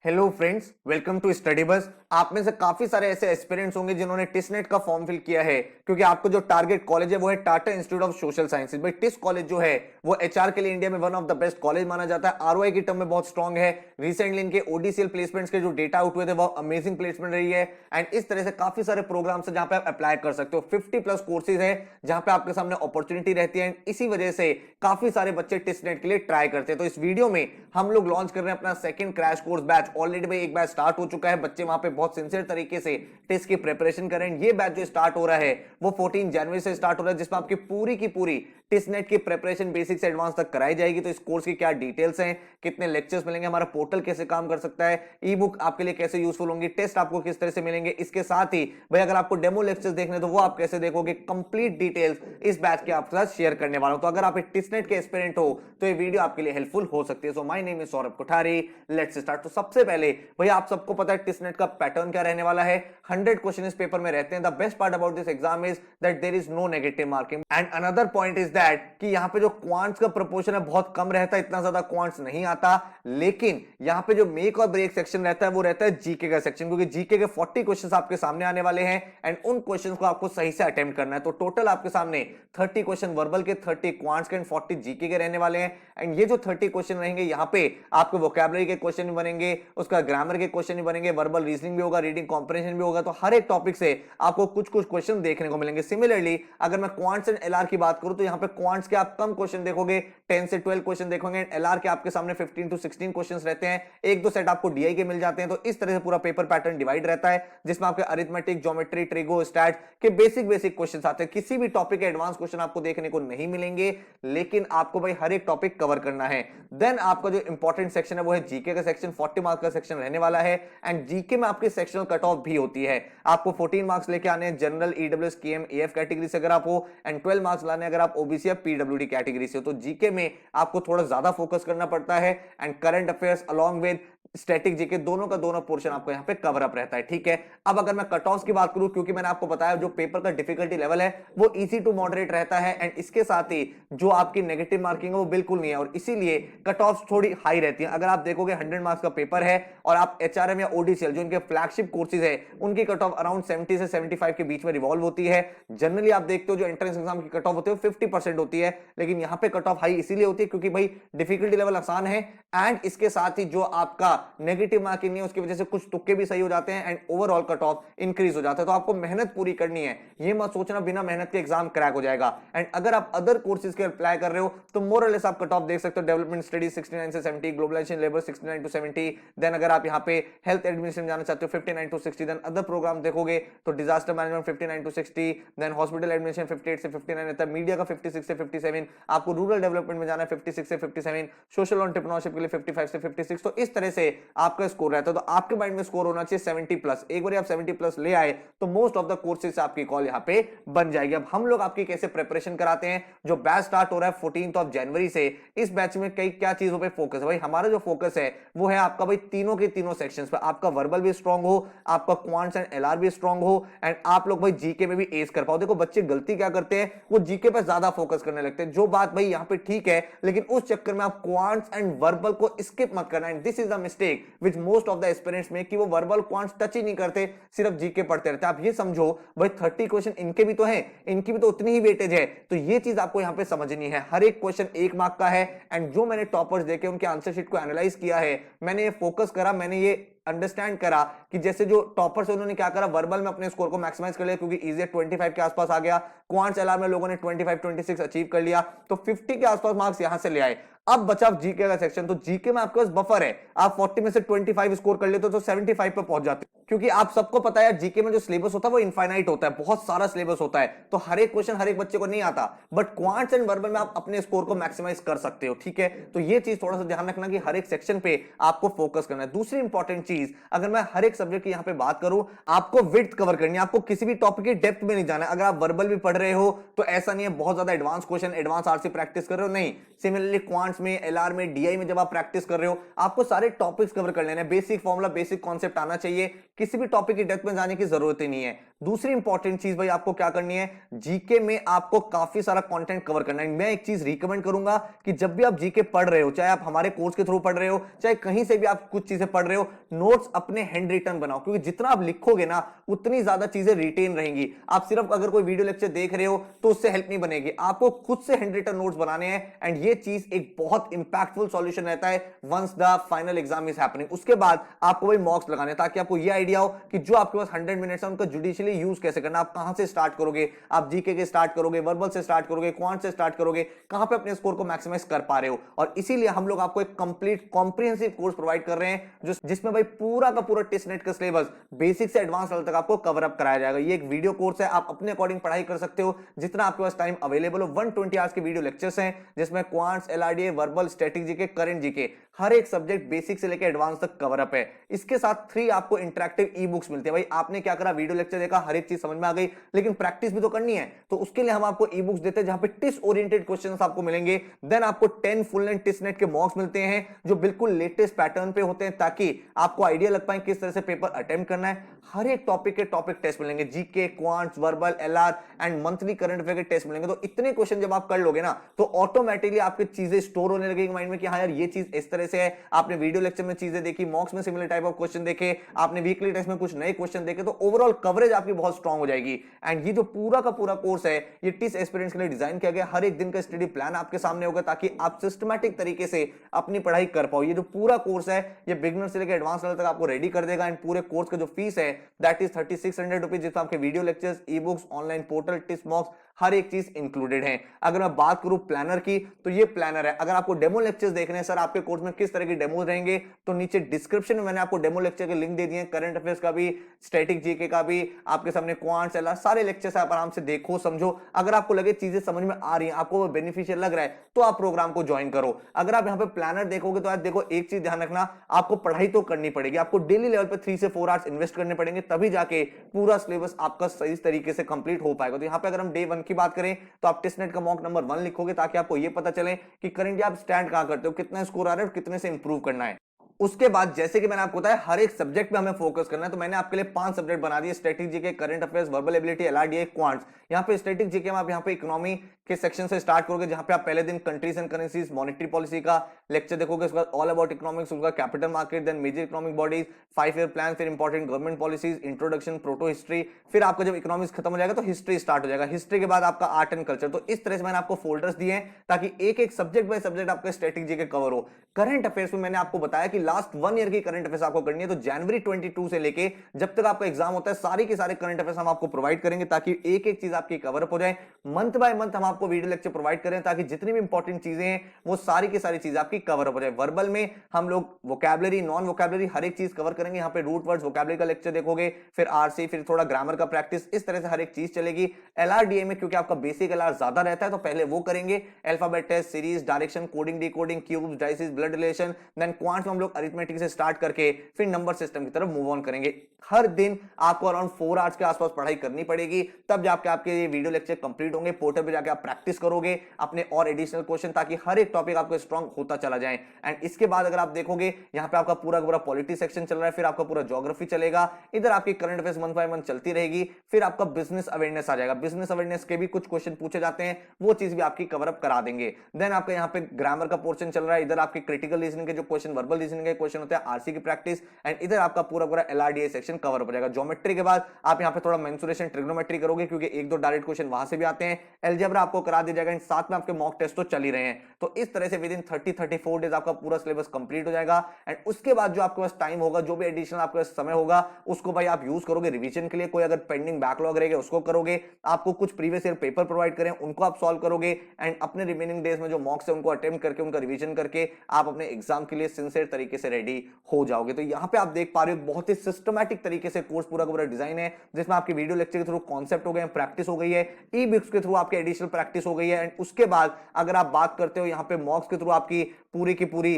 Hello friends, welcome to study bus. आप में से काफी सारे ऐसे एस्पिरेंट्स होंगे जिन्होंने टिसनेट का फॉर्म फिल किया है, क्योंकि आपको जो टारगेट कॉलेज है वो है Tata institute of social sciences. भाई टिस कॉलेज जो है वो एचआर के लिए इंडिया में one of the best college माना जाता है। आरओआई की टर्म में बहुत स्ट्रॉन्ग है। रिसेंटली इनके ओडीसीएल प्लेसमेंट्स के जो डेटा आउट हुए थे वो अमेजिंग प्लेसमेंट रही है। एंड इस तरह से काफी सारे प्रोग्राम्स है जहां पे आप अप्लाई कर सकते हो। 50+ कोर्सेज है जहां पे आपके सामने अपॉर्चुनिटी रहती है। इसी वजह से काफी सारे बच्चे टिसनेट के लिए ट्राई करते हैं। तो इस वीडियो में हम लोग लॉन्च कर रहे हैं अपना second crash course batch. Already भाई एक बैच स्टार्ट हो चुका है, बच्चे वहां पे बहुत सिंसियर तरीके से टेस्ट की प्रिपरेशन कर रहे हैं। ये बैच जो स्टार्ट हो रहा है वो 14 जनवरी से स्टार्ट हो रहा है, जिसमें आपकी पूरी की पूरी टिसनेट की प्रिपरेशन बेसिक से एडवांस तक कराई जाएगी। तो इस कोर्स की क्या डिटेल्स हैं, कितने लेक्चर्स मिलेंगे, हमारा पोर्टल कैसे काम कर सकता है, ई बुक आपके लिए कैसे यूजफुल होंगी, टेस्ट आपको किस तरह से मिलेंगे, इसके साथ ही भाई अगर आपको डेमो लेक्चर्स देखने तो वो आप कैसे देखोगे, कंप्लीट डिटेल्स इस बैच के आपके साथ शेयर करने वाला हूं। तो अगर आप एक टिसनेट के एस्पिरेंट हो तो ये वीडियो आपके लिए हेल्पफुल हो सकती है। So my name is Saurabh Kothari, let's start. तो सबसे पहले भैया आप सबको पता है टिसनेट का पैटर्न क्या रहने वाला है। 100 क्वेश्चन इस पेपर में रहते हैं। The best part about this exam is that there is no negative marking and another point is that कि यहां पे जो क्वांट्स का प्रोपोर्शन है बहुत कम रहता है, इतना ज्यादा क्वांट्स नहीं आता। लेकिन यहां पे जो मेक और ब्रेक सेक्शन रहता है वो रहता है जीके का सेक्शन, क्योंकि जीके के 40 क्वेश्चंस आपके सामने आने वाले हैं एंड उन क्वेश्चंस को आपको सही से अटेम्प्ट करना है। तो टोटल आपके सामने 30 क्वेश्चन वर्बल के, 30 क्वांट्स के एंड 40 जीके के रहने वाले हैं। एंड ये जो 30 क्वेश्चन रहेंगे यहां पे आपको वोकैबुलरी के क्वेश्चन भी बनेंगे, उसका ग्रामर के क्वेश्चन भी बनेंगे, वर्बल रीजनिंग भी होगा, रीडिंग कॉम्प्रिहेंशन भी होगा। तो हर एक टॉपिक से आपको कुछ कुछ क्वेश्चन देखने को मिलेंगे। सिमिलरली अगर मैं क्वांट्स एंड एलआर की बात करूं तो यहां पे क्वांट्स के आप कम क्वेश्चन देखोगे, 10 से 12 क्वेश्चन देखोगे। एलआर के आपके सामने 15 to 16 क्वेश्चंस रहते हैं। एक दो सेट आपको डीआई के मिल जाते हैं। तो इस तरह से पूरा पेपर पैटर्न डिवाइड रहता है, जिसमें आपके अरिथमेटिक, ज्योमेट्री, ट्रिगो, स्टैट्स के बेसिक क्वेश्चंस आते हैं। किसी भी टॉपिक के एडवांस क्वेश्चन आपको देखने को नहीं मिलेंगे, लेकिन आपको भाई हर एक टॉपिक कवर करना है। देन आपका जो इंपॉर्टेंट सेक्शन है वो है जीके का सेक्शन। 40 मार्क्स का सेक्शन रहने वाला है एंड जीके में आपकी सेक्शनल कट ऑफ भी होती है। आपको 14 मार्क्स लेके आने हैं general, EWS, KM, AF category से अगर आप हो, एंड 12 मार्क्स लाने अगर आप ओबीसी या पीडब्ल्यूडी कैटेगरी से हो। तो जीके में आपको थोड़ा ज्यादा फोकस करना पड़ता है and current affairs along with static GK दोनों का दोनों पोर्शन आपको यहां पे कवर अप रहता है। ठीक है, अब अगर मैं कट ऑफ की बात करूं, क्योंकि मैंने आपको बताया जो पेपर का डिफिकल्टी लेवल है वो इजी टू मॉडरेट रहता है एंड इसके साथ ही जो आपकी नेगेटिव मार्किंग है वो बिल्कुल नहीं है, और इसीलिए कट ऑफ थोड़ी हाई रहती है। अगर आप देखोगे 100 मार्क्स का पेपर है और आप एचआरएम या ओडीसीएल जो इनके फ्लैगशिप कोर्सेज है उनकी कट ऑफ अराउंड 70 से 75 के बीच में रिवॉल्व होती है। जनरली आप देखते हो जो एंट्रेंस एग्जाम की कट ऑफ होती है 50% होती है, लेकिन यहां पे कट ऑफ हाई इसीलिए होती है क्योंकि भाई डिफिकल्टी लेवल आसान है एंड इसके साथ ही जो आपका नेगेटिव मार्किंग नहीं है उसकी वजह से कुछ तुक्के भी सही हो जाते हैं and overall cut off increase हो जाता है। तो आपको मेहनत पूरी करनी है, ये मत सोचना बिना मेहनत के एग्जाम क्रैक हो जाएगा। एंड अगर आप अदर कोर्सेज के अप्लाई कर रहे हो तो मोर और लेस आप कट ऑफ देख सकते हो। डेवलपमेंट स्टडीज 69 से 70, ग्लोबलाइजेशन लेबर 69 टू 70, देन अगर आप यहाँ पे हेल्थ एडमिनिस्ट्रेशन जाना चाहते हो 59 टू 60, देन अदर प्रोग्राम देखोगे तो disaster management 59 to 60, then hospital administration 58 से 59 रहता है, मीडिया का 56 से 57, आपको रूरल डेवलपमेंट में जाना है 56 से 57, सोशल एंटरप्रेन्योरशिप के लिए 55 से 56। तो इस तरह से आपका स्कोर रहता है। तो आपके माइंड में स्कोर होना चाहिए 70+। एक बार आप 70+ ले आए तो मोस्ट ऑफ द कोर्सेज से आपकी कॉल यहाँ पे बन जाएगी। अब हम लोग आपकी कैसे प्रिपरेशन कराते हैं, जो बैच स्टार्ट हो रहा है 14 जनवरी से, इस बैच में कई क्या चीजों पे फोकस है। भाई हमारा जो फोकस है वो है आपका भाई तीनों के तीनों सेक्शंस पे, आपका वर्बल भी स्ट्रांग हो, आपका क्वांट्स एंड एलआर भी स्ट्रांग हो एंड आप लोग भाई जीके में भी एज कर पाओ। देखो बच्चे गलती क्या करते हैं, वो जीके पे ज्यादा फोकस करने लगते हैं, जो बात भाई यहाँ पे ठीक है, लेकिन उस चक्कर में आप क्वांट्स एंड वर्बल को स्किप मत करना। And this is the mistake which most of the aspirants में, कि वो वर्बल क्वांट्स टच ही नहीं करते, सिर्फ जीके पढ़ते रहते हैं। आप ये समझो भाई 30 क्वेश्चन इनके भी तो हैं, इनकी भी तो उतनी ही वेटेज है। तो ये चीज आपको यहाँ पे समझनी है। हर एक क्वेश्चन 1 मार्क का है एंड जो मैंने टॉपर्स देखे उनके आंसर शीट को एनालाइज किया है, मैंने ये फोकस करा, मैंने ये अंडरस्टैंड करा कि जैसे जो टॉपर्स उन्होंने क्या करा, वर्बल में अपने स्कोर को मैक्सिमाइज कर लिया क्योंकि इजी 25 के आसपास आ गया, क्वांट्स एलआर में लोगों ने 25-26 अचीव कर लिया, तो 50 के आसपास मार्क्स यहां से ले आए। अब बचा जीके का सेक्शन, तो जीके में आपके पास बफर है, आप 40 में से 25 स्कोर कर लेते हो तो 75 पे पहुंच जाते हो, क्योंकि आप सबको पता है जीके में जो सिलेबस होता है वो इनफाइनाइट होता है, बहुत सारा सिलेबस होता है, तो हर एक क्वेश्चन हर एक बच्चे को नहीं आता, बट क्वांट्स एंड वर्बल में आप अपने स्कोर को मैक्सिमाइज कर सकते हो। ठीक है, तो ये चीज थोड़ा सा ध्यान रखना कि हर एक सेक्शन पे आपको फोकस करना है। दूसरी इंपॉर्टेंट चीज, अगर मैं हर एक सब्जेक्ट की यहां पे बात करूं, आपको विड्थ कवर करनी है, आपको किसी भी टॉपिक की डेप्थ में नहीं जाना है। अगर आप वर्बल भी पढ़ रहे हो तो ऐसा नहीं है बहुत ज्यादा advance question, advance RC practice कर रहे हो, नहीं। सिमिलरली क्वांट्स में, एलआर में, डीआई में जब आप प्रैक्टिस कर रहे हो आपको सारे टॉपिक्स कवर कर लेने हैं। बेसिक फॉर्मूला, बेसिक कॉन्सेप्ट आना चाहिए, किसी भी टॉपिक की डेप्थ में जाने की जरूरत ही नहीं है। दूसरी इंपॉर्टेंट चीज भाई आपको क्या करनी है, जीके में आपको काफी सारा कंटेंट कवर करना है। मैं एक चीज रिकमेंड करूंगा कि जब भी आप जीके पढ़ रहे हो, चाहे आप हमारे कोर्स के थ्रू पढ़ रहे हो, चाहे कहीं से भी आप कुछ चीजें पढ़ रहे हो, नोट्स अपने हैंड रिटन बनाओ, क्योंकि जितना आप लिखोगे ना उतनी ज्यादा चीजें रिटेन रहेंगी। आप सिर्फ अगर कोई वीडियो लेक्चर देख रहे हो तो उससे हेल्प नहीं बनेगी, आपको खुद से हैंड रिटन नोट्स बनाने हैं। एंड ये चीज एक बहुत इंपैक्टफुल सॉल्यूशन रहता है once the final exam is happening. उसके बाद आपको वही मॉक्स लगाने, ताकि आपको ये आइडिया हो कि जो आपके पास 100 मिनट्स है उनका जुडिशियली यूज कैसे करना। आप कहां से स्टार्ट करोगे, आप जीके के स्टार्ट करोगे, वर्बल से स्टार्ट करोगे, क्वांट से स्टार्ट करोगे, कहां पे अपने स्कोर को मैक्सिमाइज कर पा रहे हो। और इसीलिए हम लोग आपको एक कंप्लीट कॉम्प्रिहेंसिव कोर्स प्रोवाइड कर रहे हैं जिसमें भाई पूरा का पूरा टेस्टनेट का सिलेबस बेसिक से एडवांस लेवल तक आपको कवर अप कराया जाएगा। ये एक वीडियो कोर्स है, आप अपने अकॉर्डिंग पढ़ाई कर सकते हो जितना आपके पास टाइम अवेलेबल हो। 120 आवर्स के वीडियो लेक्चर्स हैं जिसमें quants, LRDA, verbal, static GK, current GK, हर एक सब्जेक्ट बेसिक से लेकर एडवांस तक कवर अप है। इसके साथ 3 आपको इंटरेक्टिव ई बुक्स मिलते हैं। भाई आपने क्या करा, वीडियो लेक्चर देखा, हर एक चीज समझ में आ गई, लेकिन प्रैक्टिस भी तो करनी है, तो उसके लिए हम आपको ई बुक्स देते हैं जहां पे टिस ओरिएंटेड क्वेश्चंस आपको मिलेंगे। देन आपको 10 फुल लेंथ टिसनेट के मॉक्स मिलते हैं जो बिल्कुल लेटेस्ट पैटर्न पे होते हैं, ताकि आपको आइडिया लग पाए किस तरह से पेपर अटेम्प्ट करना है। हर एक टॉपिक के टॉपिक टेस्ट मिलेंगे, GK, quants, verbal, LR and monthly current affair के टेस्ट मिलेंगे। तो इतने क्वेश्चन जब आप कर लोगे ना तो ऑटोमेटिकली आपकी चीजें स्टोर होने लगेगी माइंड में कि हाँ यार ये चीज इस तरह से है। आपने वीडियो लेक्चर में चीजें देखी, मॉक्स में सिमिलर टाइप ऑफ क्वेश्चन देखे, आपने वीकली टेस्ट में कुछ नए क्वेश्चन देखे, तो ओवरऑल कवरेज आपकी बहुत स्ट्रांग हो जाएगी। एंड ये जो पूरा का पूरा कोर्स है ये टिस एस्पिरेंट्स के लिए डिजाइन किया गया। हर एक दिन का स्टडी प्लान आपके सामने होगा ताकि आप सिस्टमैटिक तरीके से अपनी पढ़ाई कर पाओ। ये जो पूरा कोर्स है ये बिगिनर से लेकर एडवांस लेवल तक आपको रेडी कर देगा। एंड पूरे कोर्स का जो फीस है दैट इज 3600 रुपीज, जिसमें आपके video lectures, e books, online portal, test mocks, हर एक चीज इंक्लूडेड है। अगर मैं बात करूं प्लानर की तो ये प्लानर है। अगर आपको डेमो लेक्चर्स देखने हैं सर आपके कोर्स में किस तरह के डेमो रहेंगे, तो नीचे डिस्क्रिप्शन में मैंने आपको डेमो लेक्चर के लिंक दे दिए हैं, करंट अफेयर्स का भी, स्टैटिक जीके का भी, आपके सामने क्वांट्स, एलआर, सारे लेक्चर्स आप आराम से देखो, समझो। अगर आपको लगे चीजें समझ में आ रही हैं, आपको वो बेनिफिशियल लग रहा है, तो आप प्रोग्राम को ज्वाइन करो। अगर आप यहां पे प्लानर देखोगे तो आज देखो एक चीज ध्यान रखना, आपको पढ़ाई तो करनी पड़ेगी, आपको डेली लेवल पे 3 से 4 आवर्स इन्वेस्ट करने पड़ेंगे, तभी जाके पूरा सिलेबस आपका सही तरीके से कंप्लीट हो पाएगा। तो यहां पे अगर हम डे 1 की बात करें तो आप टेस्टनेट का मॉक नंबर 1 लिखोगे ताकि आपको यह पता चले कि करंटली आप स्टैंड कहां करते हो, कितना स्कोर आ रहा है और कितने से इंप्रूव करना है। उसके बाद जैसे कि मैंने आपको बताया हर एक सब्जेक्ट पे हमें फोकस करना है, तो मैंने आपके लिए 5 सब्जेक्ट बना दिए, static GK, current affairs, verbal ability, LRDA, quants. यहां पे स्टैटिक जीके में आप यहां पे इकोनॉमी के सेक्शन से स्टार्ट करोगे, जहां पे आप पहले दिन countries and currencies, monetary policy का लेक्चर देखोगे, उसके बाद ऑल अबाउट इकोनॉमिक्स, उसका capital market, then major economic bodies, 5 year plan, फिर important government policies, introduction, proto history, फिर आपका जब इकोनॉमिक्स खत्म हो जाएगा तो हिस्ट्री स्टार्ट हो जाएगा। हिस्ट्री के बाद आपका आर्ट एंड कल्चर। तो इस तरह से मैंने आपको फोल्डर्स दिए हैं ताकि एक एक सब्जेक्ट बाय सब्जेक्ट आपका स्टैटिक जीके कवर हो। करंट अफेयर्स में मैंने आपको बताया कि लास्ट 1 ईयर की करंट अफेयर्स आपको करनी है, तो जनवरी 22 से लेके जब तक आपका एग्जाम होता है सारी के सारे करंट अफेयर्स हम आपको प्रोवाइड करेंगे ताकि एक एक चीज आपकी कवर अप हो जाए। मंथ बाय मंथ हम आपको वीडियो लेक्चर प्रोवाइड करें ताकि जितनी भी इंपॉर्टेंट चीजें हैं वो सारी की सारी चीजें आपकी कवर अप हो जाए। वर्बल में हम लोग वोकैबुलरी, नॉन वोकैबुलरी हर एक चीज कवर करेंगे। यहाँ पे रूट वर्ड्स, वोकैबुलरी का लेक्चर देखोगे, फिर आरसी, फिर थोड़ा ग्रामर का प्रैक्टिस, इस तरह से हर एक चीज चलेगी। एलआरडीए में क्योंकि आपका बेसिक एलआर ज्यादा रहता है तो पहले वो करेंगे, alphabet test, series, direction, coding, decoding, cubes, dices, blood relation. Then quants में हम लोग अरिथमेटिक से स्टार्ट करके फिर नंबर सिस्टम की तरफ मूव ऑन करेंगे। हर दिन आपको अराउंड 4 आवर्स के आसपास पढ़ाई करनी पड़ेगी, तब जाके आपके वीडियो लेक्चर कंप्लीट होंगे। पोर्टल पे जाके आप प्रैक्टिस करोगे अपने और एडिशनल क्वेश्चन, ताकि हर एक टॉपिक आपको स्ट्रांग होता चला जाए। एंड इसके बाद अगर आप देखोगे यहाँ पे आपका पूरा पूरा पॉलिटी सेक्शन चल रहा है, फिर आपका पूरा ज्योग्राफी चलेगा, इधर आपकी current affairs month by month चलती रहेगी, फिर आपका बिजनेस अवेयरनेस आ जाएगा। बिजनेस अवेयरनेस के भी कुछ क्वेश्चन पूछे जाते हैं, वो चीज भी आपकी कवर अप करा देंगे। देन आपका यहाँ पे ग्रामर का पोर्शन चल रहा है, इधर आपके क्रिटिकल रीजनिंग के जो क्वेश्चन, वर्बल रीजनिंग के क्वेश्चन होते हैं, आरसी की प्रैक्टिस, एंड इधर आपका पूरा पूरा एलआरडीए सेक्शन कवर हो जाएगा। ज्योमेट्री के बाद आप यहाँ पे थोड़ा मेंसुरेशन, ट्रिग्नोमेट्री करोगे क्योंकि 1-2 डायरेक्ट क्वेश्चन वहां से भी आते हैं। अलजेब्रा आपको करा दिया जाएगा, साथ में आपके मॉक टेस्ट तो चल ही रहे हैं। तो इस तरह से विद इन 30-34 डेज आपका पूरा सिलेबस कंप्लीट हो जाएगा। एंड उसके बाद जो आपके पास टाइम होगा, जो भी एडिशनल आपके पास समय होगा, उसको भाई आप यूज करोगे रिवीजन के लिए। कोई अगर पेंडिंग बैकलॉग रहेगा उसको करोगे, आपको कुछ प्रीवियस ईयर पेपर प्रोवाइड करें उनको आप सॉल्व करोगे, एंड अपने रिमेनिंग डेज में जो मॉक्स है उनको अटेम्प्ट करके उनका रिवीजन करके आप अपने एग्जाम के लिए सिंसियर तरीके से रेडी हो जाओगे। तो यहाँ पे आप देख पा रहे हो बहुत ही सिस्टमैटिक तरीके से कोर्स पूरा पूरा डिजाइन है, जिसमें आपके वीडियो लेक्चर के थ्रू कॉन्सेप्ट हो गए, प्रैक्टिस हो गई है, ई बुक्स के थ्रू आपके एडिशनल प्रैक्टिस हो गई है। एंड उसके बाद अगर आप बात करते हो यहाँ पे मॉक्स के थ्रू आपकी पूरी की पूरी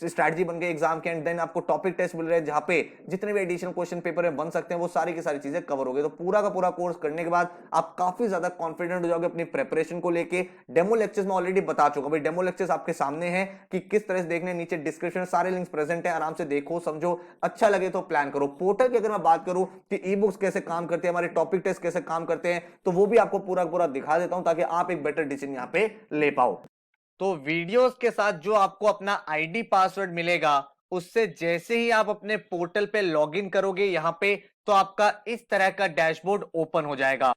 स्ट्रैटेजी बन गई एग्जाम के, एंड देन आपको टॉपिक टेस्ट मिल रहे हैं जहां पे जितने भी एडिशनल क्वेश्चन पेपर में बन सकते हैं वो सारी की सारी चीजें कवर हो गई। तो पूरा का पूरा कोर्स करने के बाद आप काफी ज्यादा कॉन्फिडेंट हो जाओगे अपनी प्रेपरेशन को लेके। डेमो लेक्चर्स में ऑलरेडी बता चुका भाई, डेमो लेक्चर्स आपके सामने हैं कि किस तरह से देखने, नीचे डिस्क्रिप्शन सारे लिंक्स प्रेजेंट है, आराम से देखो समझो, अच्छा लगे तो प्लान करो। पोर्टल की अगर मैं बात करूं कि ई बुक्स कैसे काम करते हैं, हमारे टॉपिक टेस्ट कैसे काम करते हैं, तो वो भी आपको पूरा पूरा दिखा देता हूं ताकि आप एक बेटर डिसीजन यहां पे ले पाओ। तो वीडियोस के साथ जो आपको अपना आईडी पासवर्ड मिलेगा, उससे जैसे ही आप अपने पोर्टल पे लॉगिन करोगे यहां पे, तो आपका इस तरह का डैशबोर्ड ओपन हो जाएगा।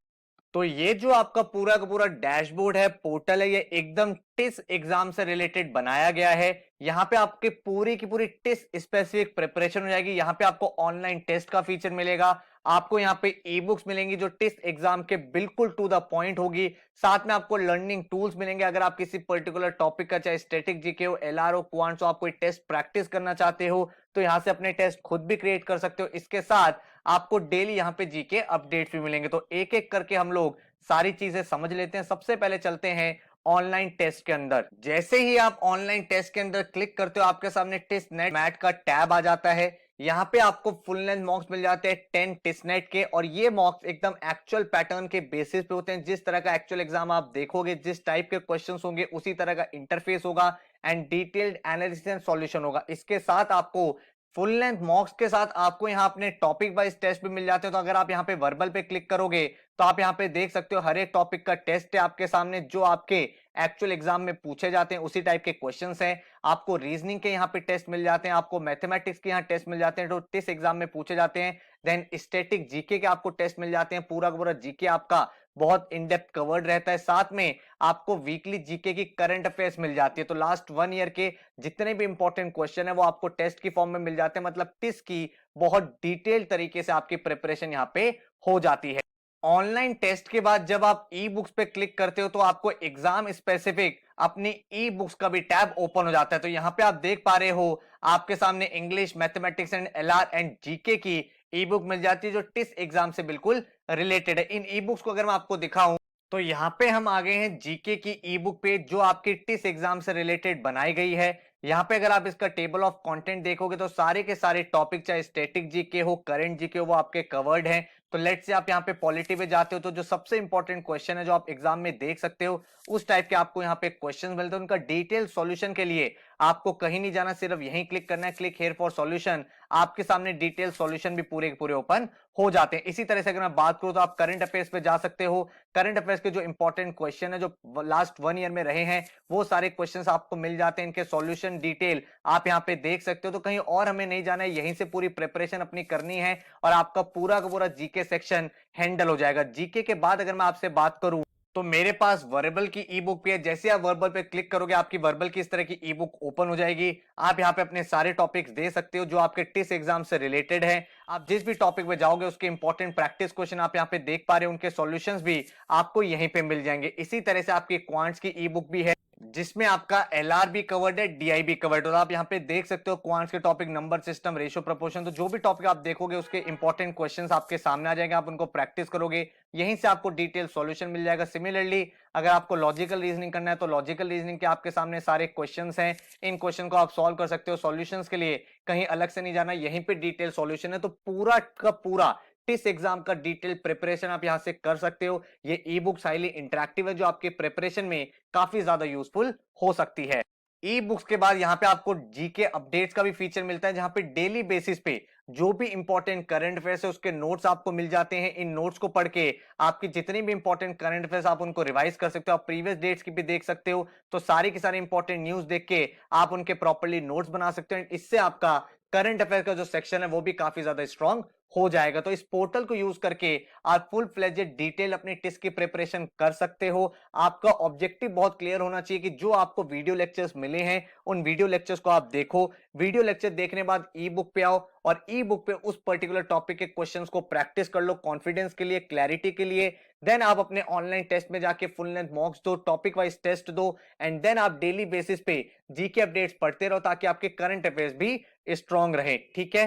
तो ये जो आपका पूरा का पूरा डैशबोर्ड है, पोर्टल है, ये एकदम टिस एग्जाम से रिलेटेड बनाया गया है। यहाँ पे आपके पूरी की पूरी टिस स्पेसिफिक प्रिपरेशन हो जाएगी। यहाँ पे आपको ऑनलाइन टेस्ट का फीचर मिलेगा, आपको यहाँ पे ई बुक्स मिलेंगी जो टिस एग्जाम के बिल्कुल टू द पॉइंट होगी। साथ में आपको लर्निंग टूल्स मिलेंगे, अगर आप किसी पर्टिकुलर टॉपिक का चाहे स्टैटिक जीके हो, एलआर हो, क्वांट्स हो, आप कोई टेस्ट प्रैक्टिस करना चाहते हो तो यहाँ से अपने टेस्ट खुद भी क्रिएट कर सकते हो। इसके साथ आपको डेली यहाँ पे जीके अपडेट्स भी मिलेंगे। तो एक एक करके हम लोग सारी चीजें समझ लेते हैं। सबसे पहले चलते हैं ऑनलाइन टेस्ट के अंदर। जैसे ही आप ऑनलाइन टेस्ट के अंदर क्लिक करते हो, आपके सामने टेस्ट नेट मैट का टैब आ जाता है। यहाँ पे आपको फुल लेंथ मॉक्स मिल जाते हैं 10 टेस्ट नेट के, और ये मॉक्स एकदम एक्चुअल पैटर्न के बेसिस पे होते हैं। जिस तरह का एक्चुअल एग्जाम आप देखोगे, जिस टाइप के क्वेश्चंस होंगे, उसी तरह का इंटरफेस होगा and detailed analysis and solution होगा। इसके साथ आपको फुल लेंथ मॉक्स के साथ आपको यहाँ अपने टॉपिक वाइज टेस्ट भी मिल जाते हैं। तो अगर आप यहाँ पे वर्बल पे क्लिक करोगे तो आप यहाँ पे देख सकते हो हर एक टॉपिक का टेस्ट है आपके सामने, जो आपके एक्चुअल एग्जाम में पूछे जाते हैं उसी टाइप के क्वेश्चंस हैं। आपको रीजनिंग के यहाँ पे टेस्ट मिल जाते हैं, आपको मैथमेटिक्स के यहाँ टेस्ट मिल जाते हैं जो टिस एग्जाम में पूछे जाते हैं। देन स्टैटिक जीके के आपको टेस्ट मिल जाते हैं, पूरा का पूरा जीके आपका बहुत इन डेप्थ कवर्ड रहता है। साथ में आपको वीकली जीके की करंट अफेयर्स मिल जाती है। तो लास्ट 1 ईयर के जितने भी इंपॉर्टेंट क्वेश्चन है वो आपको टेस्ट की फॉर्म में मिल जाते हैं। मतलब टिस की बहुत डिटेल तरीके से आपकी प्रिपरेशन यहाँ पे हो जाती है। ऑनलाइन टेस्ट के बाद जब आप ई बुक्स पे क्लिक करते हो तो आपको एग्जाम स्पेसिफिक अपनी ई बुक्स का भी टैब ओपन हो जाता है। तो यहां पे आप देख पा रहे हो आपके सामने English, mathematics and LR and GK की ई बुक मिल जाती है जो टिस एग्जाम से बिल्कुल रिलेटेड है। इन ई बुक्स को अगर मैं आपको दिखाऊं तो यहाँ पे हम आ गए हैं जीके की ई बुक पे, जो आपकी टिस एग्जाम से रिलेटेड बनाई गई है। यहाँ पे अगर आप इसका टेबल ऑफ कंटेंट देखोगे तो सारे के सारे टॉपिक, चाहे स्टैटिक जीके हो, करंट जीके हो, वो आपके कवर्ड हैं। तो लेट्स से आप यहाँ पे पॉलिटी पे जाते हो तो जो सबसे इंपॉर्टेंट क्वेश्चन है जो आप एग्जाम में देख सकते हो, उस टाइप के आपको यहाँ पे क्वेश्चन मिलते हैं। उनका डिटेल सॉल्यूशन के लिए आपको कहीं नहीं जाना, सिर्फ यहीं क्लिक करना है, क्लिक हियर फॉर सॉल्यूशन। आपके सामने डिटेल सॉल्यूशन भी पूरे के पूरे ओपन हो जाते हैं। इसी तरह से अगर मैं बात करूं तो आप करंट अफेयर्स पे जा सकते हो। करंट अफेयर्स के जो इंपॉर्टेंट क्वेश्चन है जो लास्ट 1 ईयर में रहे हैं, वो सारे क्वेश्चंस आपको मिल जाते हैं। इनके सॉल्यूशन डिटेल आप यहाँ पे देख सकते हो। तो कहीं और हमें नहीं जाना है, यहीं से पूरी प्रिपरेशन अपनी करनी है और आपका पूरा का पूरा जीके सेक्शन हैंडल हो जाएगा। जीके के बाद अगर मैं आपसे बात करूं तो मेरे पास वर्बल की ई बुक भी है। जैसे आप वर्बल पे क्लिक करोगे आपकी वर्बल की इस तरह की ई बुक ओपन हो जाएगी। आप यहाँ पे अपने सारे टॉपिक्स दे सकते हो जो आपके टिस एग्जाम से रिलेटेड है। आप जिस भी टॉपिक पे जाओगे उसके इंपॉर्टेंट प्रैक्टिस क्वेश्चन आप यहाँ पे देख पा रहे हो, उनके सॉल्यूशंस भी आपको यहीं पे मिल जाएंगे। इसी तरह से आपकी क्वांट्स की ई बुक भी है जिसमें आपका एलआर भी कवर्ड है, डीआई भी कवर्ड है। और आप यहाँ पे देख सकते हो क्वांट्स के topic, number system, ratio, proportion. तो जो भी टॉपिक आप देखोगे उसके इंपॉर्टेंट क्वेश्चंस आपके सामने आ जाएंगे, आप उनको प्रैक्टिस करोगे, यहीं से आपको डिटेल सॉल्यूशन मिल जाएगा। सिमिलरली अगर आपको लॉजिकल रीजनिंग करना है तो लॉजिकल रीजनिंग के आपके सामने सारे क्वेश्चंस हैं, इन क्वेश्चन को आप सॉल्व कर सकते हो। सॉल्यूशंस के लिए कहीं अलग से नहीं जाना, यहीं पे डिटेल सॉल्यूशन है। तो पूरा का पूरा टिस एग्जाम का डिटेल प्रिपरेशन आप यहां से कर सकते हो। ये ई बुक्स हाईली इंटरेक्टिव है जो आपके प्रिपरेशन में काफी ज्यादा यूजफुल हो सकती है। ई बुक्स के बाद यहाँ पे आपको जीके अपडेट्स का भी फीचर मिलता है, जहां पे डेली बेसिस पे जो भी इंपॉर्टेंट करंट अफेयर्स है उसके नोट्स आपको मिल जाते हैं। इन नोट्स को पढ़ के आपकी जितनी भी इंपॉर्टेंट करंट अफेयर्स आप उनको रिवाइज कर सकते हो, आप प्रीवियस डेट्स की भी देख सकते हो। तो सारी की सारी इंपॉर्टेंट न्यूज देख के आप उनके प्रॉपर्ली नोट्स बना सकते हो। इससे आपका करंट अफेयर का जो सेक्शन है वो भी काफी ज्यादा स्ट्रांग हो जाएगा। तो इस पोर्टल को यूज करके आप फुल फ्लेजेड डिटेल अपनी टिस की प्रिपरेशन कर सकते हो। आपका ऑब्जेक्टिव बहुत क्लियर होना चाहिए कि जो आपको वीडियो लेक्चर्स मिले हैं उन वीडियो लेक्चर्स को आप देखो, वीडियो लेक्चर देखने बाद ई बुक पे आओ और ई बुक पे उस पर्टिकुलर टॉपिक के क्वेश्चंस को प्रैक्टिस कर लो, कॉन्फिडेंस के लिए, क्लैरिटी के लिए। देन आप अपने ऑनलाइन टेस्ट में जाके फुल लेंथ मॉक्स दो, टॉपिक वाइज टेस्ट दो, एंड देन आप डेली बेसिस पे जीके अपडेट्स पढ़ते रहो ताकि आपके करंट अफेयर्स भी स्ट्रांग रहे। ठीक है,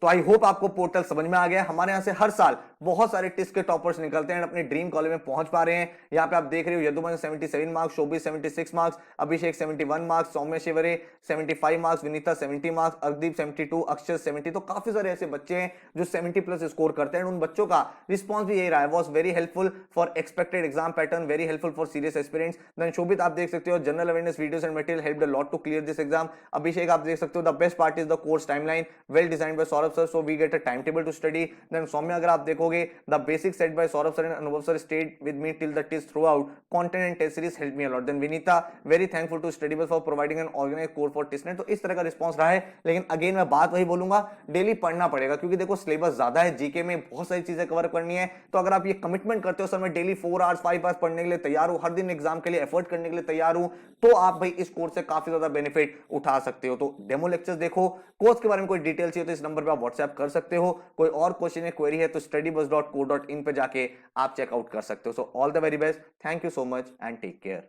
तो आई होप आपको पोर्टल समझ में आ गया। हमारे यहां से हर साल बहुत सारे टिस्ट के टॉपर्स निकलते हैं, अपने ड्रीम कॉलेज में पहुंच पा रहे हैं। यहाँ पे आप देख रहे हो यदुमन 77 मार्क्स, शोभित 76 मार्क्स, अभिषेक 71 मार्क्स, सौम्य शिवरे 75 मार्क्स, विनीता 70 मार्क्स, अर्दीप 72, अक्षर 70। तो काफी सारे ऐसे बच्चे हैं जो 70 प्लस स्कोर करते हैं। उन बच्चों का रिस्पॉन्स भी यही रहा है, was very helpful for expected exam pattern, very helpful for serious aspirants. Then Shobhit आप देख सकते हो general awareness videos and material helped a lot to clear this exam. Abhishek आप देख सकते हो the best part is the course timeline, well designed by Saurabh sir, so we get a time table to study. Then Saumya अगर आप देखोगे the basic set by Saurabh sir and Anubhav sir stayed with me till the test throughout, content and test series help me a lot. Then Vinita very thankful to study bus for providing an organised course for testnet. तो इस तरह का response रहा है। लेकिन again मैं बात वही बोलूंगा, डेली पढ़ना पड़ेगा, क्योंकि देखो सिलेबस ज्यादा है, जीके में बहुत सारी चीजें कवर करनी है। तो अगर आप ये कमिटमेंट करते हो सर मैं डेली 4 आवर्स 5 आवर्स पढ़ने के लिए तैयार हूं, हर दिन एग्जाम के लिए एफर्ट करने के लिए तैयार हूं, तो आप भाई इस कोर्स से काफी ज्यादा बेनिफिट उठा सकते हो। तो डेमो लेक्चर्स देखो, कोर्स के बारे में कोई डिटेल चाहिए तो इस नंबर पे आप व्हाट्सएप कर सकते हो। कोई और क्वेश्चन या क्वेरी है तो studybuzz.co.in पे जाके आप चेकआउट कर सकते हो। So all the very best, thank you so much and take care.